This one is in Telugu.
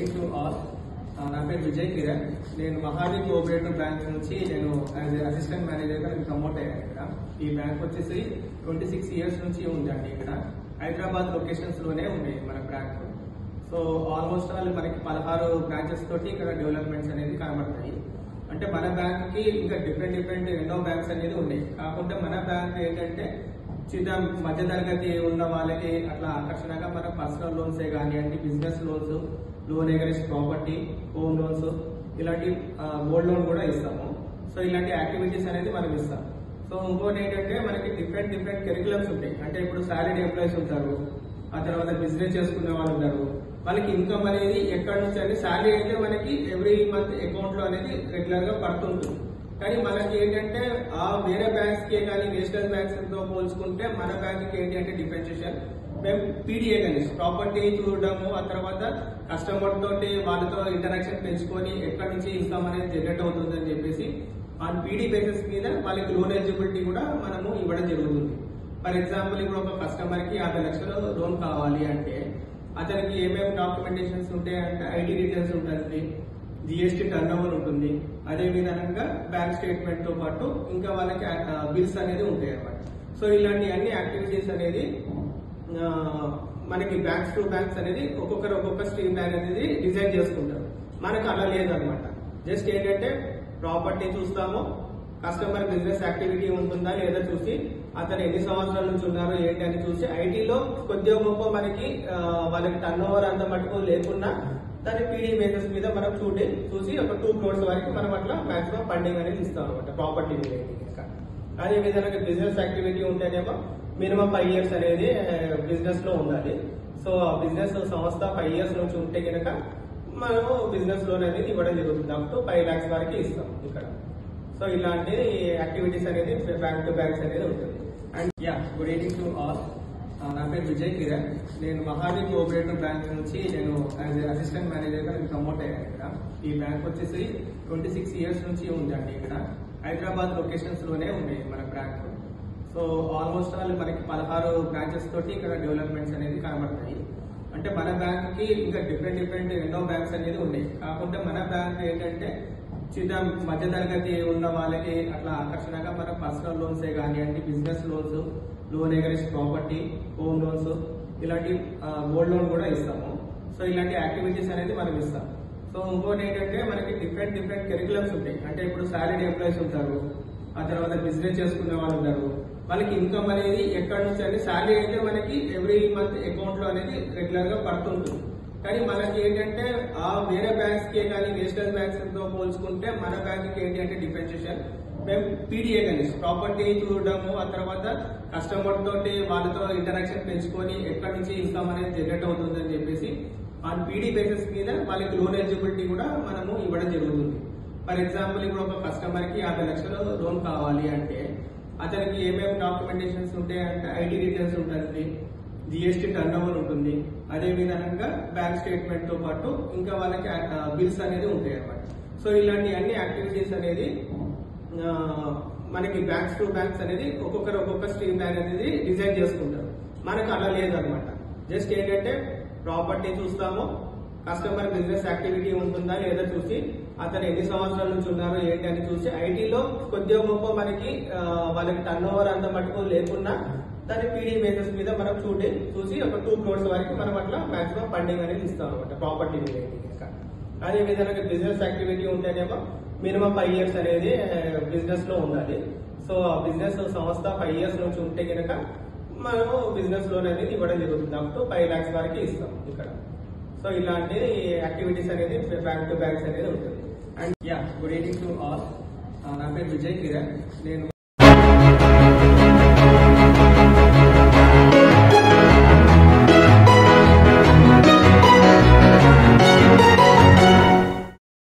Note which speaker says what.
Speaker 1: Evening to all. నా పేరు విజయ్ కిరణ్. నేను మహావీర్ కోఆపరేటివ్ బ్యాంక్ నుంచి యాజ్ అసిస్టెంట్ మేనేజర్ గా ప్రమోట్ అయ్యాను. ఇక్కడ ఈ బ్యాంక్ వచ్చేసి 26 years నుంచి ఉందండి. ఇక్కడ హైదరాబాద్ లొకేషన్స్ లోనే ఉంది మన బ్యాంక్. సో ఆల్మోస్ట్ ఆల్ మనకి 16 బ్రాంచెస్ తోటి ఇక్కడ డెవలప్మెంట్స్ అనేది కనబడతాయి. అంటే మన బ్యాంక్ కి ఇంకా డిఫరెంట్ ఎన్నో బ్యాంక్స్ అనేది ఉన్నాయి. కాకుంటే మన బ్యాంక్ ఏంటంటే చిన్న మధ్య తరగతి ఉన్న వాళ్ళకి అట్లా ఆకర్షణగా మన పర్సనల్ లోన్సే కానివ్వండి, business loans, loan against property, home loans, ఇలాంటి గోల్డ్ లోన్ కూడా ఇస్తాము. సో ఇలాంటి యాక్టివిటీస్ అనేది మనం ఇస్తాం. సో ఇంకోటి ఏంటంటే మనకి డిఫరెంట్ కరికులమ్స్ ఉంటాయి. అంటే ఇప్పుడు సాలరీ ఎంప్లాయీస్ ఉంటారు, ఆ తర్వాత బిజినెస్ చేసుకునే వాళ్ళు ఉంటారు. వాళ్ళకి ఇన్కమ్ అనేది ఎక్కడి నుంచి అంటే శాలరీ అయితే మనకి ఎవ్రీ మంత్ అకౌంట్ లో అనేది రెగ్యులర్ గా పడుతుంటుంది. కానీ మనకి ఏంటంటే ఆ వేరే బ్యాంక్స్ కి కానీ నేషనల్ బ్యాంక్స్ తో పోల్చుకుంటే మన బ్యాంక్ కి ఏంటి అంటే డిఫరెన్షియేషన్, మేము పీడీఏ కానీ ప్రాపర్టీ చూడడము, ఆ తర్వాత కస్టమర్ తోటి వాళ్ళతో ఇంటరాక్షన్ పెంచుకొని ఎక్కడి నుంచి ఇన్కమ్ అనేది జనరేట్ అవుతుంది అని చెప్పేసి ఆ పీడీ బేసిస్ మీద వాళ్ళకి లోన్ ఎలిజిబిలిటీ కూడా మనము ఇవ్వడం జరుగుతుంది. ఫర్ ఎగ్జాంపుల్ ఇప్పుడు ఒక కస్టమర్ కి 50 లక్షలు లోన్ కావాలి అంటే అతనికి ఏమేమి డాక్యుమెంటేషన్స్ ఉంటాయంటే ఐటీ డీటెయిల్స్ ఉంటుంది, జిఎస్టీ టర్న్ ఓవర్ ఉంటుంది, అదే విధంగా బ్యాంక్ స్టేట్మెంట్ తో పాటు ఇంకా వాళ్ళకి బిల్స్ అనేది ఉంటాయి అన్నమాట. సో ఇలాంటి అన్ని యాక్టివిటీస్ అనేది మనకి బ్యాంక్స్ టు బ్యాంక్స్ అనేది ఒక్కొక్క స్ట్రీమ్ లైన్ అనేది డిజైన్ చేసుకుంటారు. మనకు అలా లేదనమాట. జస్ట్ ఏంటంటే ప్రాపర్టీ చూస్తాము, కస్టమర్ బిజినెస్ యాక్టివిటీ ఉంటుందా లేదా చూసి, అతను ఎన్ని సంవత్సరాల నుంచి ఉన్నారు ఏంటి అని చూసి, ఐటీలో కొద్దిగా గొప్ప మనకి వాళ్ళకి టర్న్ ఓవర్ అంత మటుకు లేకున్నా దాని పీడీ బేసిస్ మీద మనం చూసి ఒక 2 crores వరకు మనం అట్లా మాక్సిమం ఫండింగ్ అనేది ఇస్తాం అనమాట ప్రాపర్టీ మీద. అదే విధంగా బిజినెస్ యాక్టివిటీ ఉంటేనేమో మినిమం 5 years అనేది బిజినెస్ లో ఉండాలి. సో ఆ బిజినెస్ సంస్థ 5 years నుంచి ఉంటే కనుక మనము బిజినెస్ లోన్ అనేది ఇవ్వడం జరుగుతుంది. అప్ టు 5 lakhs వరకు ఇస్తాం ఇక్కడ. సో ఇలాంటి యాక్టివిటీస్ అనేది బ్యాంక్ టు బ్యాంక్స్ అనేది ఉంటుంది. And good evening to all. నా పేరు విజయ్ కిరణ్. నేను మహావీర్ కోఆపరేటివ్ బ్యాంక్ నుంచి యాజ్ అసిస్టెంట్ మేనేజర్ గా ప్రమోట్ అయ్యాను. ఇక్కడ ఈ బ్యాంక్ వచ్చేసి 26 years నుంచి ఉందండి. ఇక్కడ హైదరాబాద్ లొకేషన్స్ లోనే ఉంది మన బ్యాంక్. సో ఆల్మోస్ట్ ఆల్ మనకి 16 బ్రాంచెస్ తోటి ఇక్కడ డెవలప్మెంట్స్ అనేది కనబడతాయి. అంటే మన బ్యాంక్ కి ఇంకా డిఫరెంట్ ఎన్నో బ్యాంక్స్ అనేది ఉన్నాయి. కాకుంటే మన బ్యాంక్ ఏంటంటే చిన్న మధ్య తరగతి ఉన్న వాళ్ళకి అట్లా ఆకర్షణగా మన పర్సనల్ లోన్సే కానివ్వండి, business loans, loan against property, home loans, ఇలాంటి గోల్డ్ లోన్ కూడా ఇస్తాము. సో ఇలాంటి యాక్టివిటీస్ అనేది మనం ఇస్తాం. సో ఇంకోటి ఏంటంటే మనకి డిఫరెంట్ కరికులమ్స్ ఉంటాయి. అంటే ఇప్పుడు సాలరీ ఎంప్లాయీస్ ఉంటారు, ఆ తర్వాత బిజినెస్ చేసుకునే వాళ్ళు ఉంటారు. వాళ్ళకి ఇన్కమ్ అనేది ఎక్కడి నుంచి అంటే శాలరీ అయితే మనకి ఎవ్రీ మంత్ అకౌంట్ లో అనేది రెగ్యులర్ గా పడుతుంటుంది. కానీ మనకి ఏంటంటే ఆ వేరే బ్యాంక్స్ కి కానీ నేషనల్ బ్యాంక్స్ తో పోల్చుకుంటే మన బ్యాంక్ కి ఏంటి అంటే డిఫరెన్షియేషన్, మేము పీడీఏ కానీ ప్రాపర్టీ చూడడము, ఆ తర్వాత కస్టమర్ తోటి వాళ్ళతో ఇంటరాక్షన్ పెంచుకొని ఎక్కడి నుంచి ఇన్కమ్ అనేది జనరేట్ అవుతుంది అని చెప్పేసి ఆ పీడీ బేసిస్ మీద వాళ్ళకి లోన్ ఎలిజిబిలిటీ కూడా మనము ఇవ్వడం జరుగుతుంది. ఫర్ ఎగ్జాంపుల్ ఇప్పుడు ఒక కస్టమర్ కి 50 లక్షలు లోన్ కావాలి అంటే అతనికి ఏమేమి డాక్యుమెంటేషన్స్ ఉంటాయంటే ఐటీ డీటెయిల్స్ ఉంటుంది, జిఎస్టీ టర్న్ ఓవర్ ఉంటుంది, అదే విధంగా బ్యాంక్ స్టేట్మెంట్ తో పాటు ఇంకా వాళ్ళకి బిల్స్ అనేది ఉంటాయి అన్నమాట. సో ఇలాంటి అన్ని యాక్టివిటీస్ అనేది మనకి బ్యాంక్స్ టు బ్యాంక్స్ అనేది ఒక్కొక్క స్ట్రీమ్ లైన్ అనేది డిజైన్ చేసుకుంటారు. మనకు అలా లేదనమాట. జస్ట్ ఏంటంటే ప్రాపర్టీ చూస్తాము, కస్టమర్ బిజినెస్ యాక్టివిటీ ఉంటుందా లేదా చూసి, అతను ఎన్ని సంవత్సరాల నుంచి ఉన్నారు ఏంటి అని చూసి, ఐటీలో కొద్దిగా గొప్ప మనకి వాళ్ళకి టర్న్ ఓవర్ అంత మటుకు లేకున్నా దాని పీడీ బేసిస్ మీద మనం చూసి ఒక 2 crores వరకు మనం అట్లా మాక్సిమం ఫండింగ్ అనేది ఇస్తాం అనమాట ప్రాపర్టీ మీద. అదే విధంగా బిజినెస్ యాక్టివిటీ ఉంటేనేమో మినిమం 5 years అనేది బిజినెస్ లో ఉండాలి. సో ఆ బిజినెస్ సంస్థ 5 years నుంచి ఉంటే కనుక మనము బిజినెస్ లోన్ అనేది ఇవ్వడం జరుగుతుంది. అప్ టు 5 lakhs వరకు ఇస్తాం ఇక్కడ. సో ఇలాంటి యాక్టివిటీస్ అనేది బ్యాంక్ టు బ్యాంక్స్ అనేది ఉంటుంది. And good evening to all. నా పేరు విజయ్ కిరణ్. నేను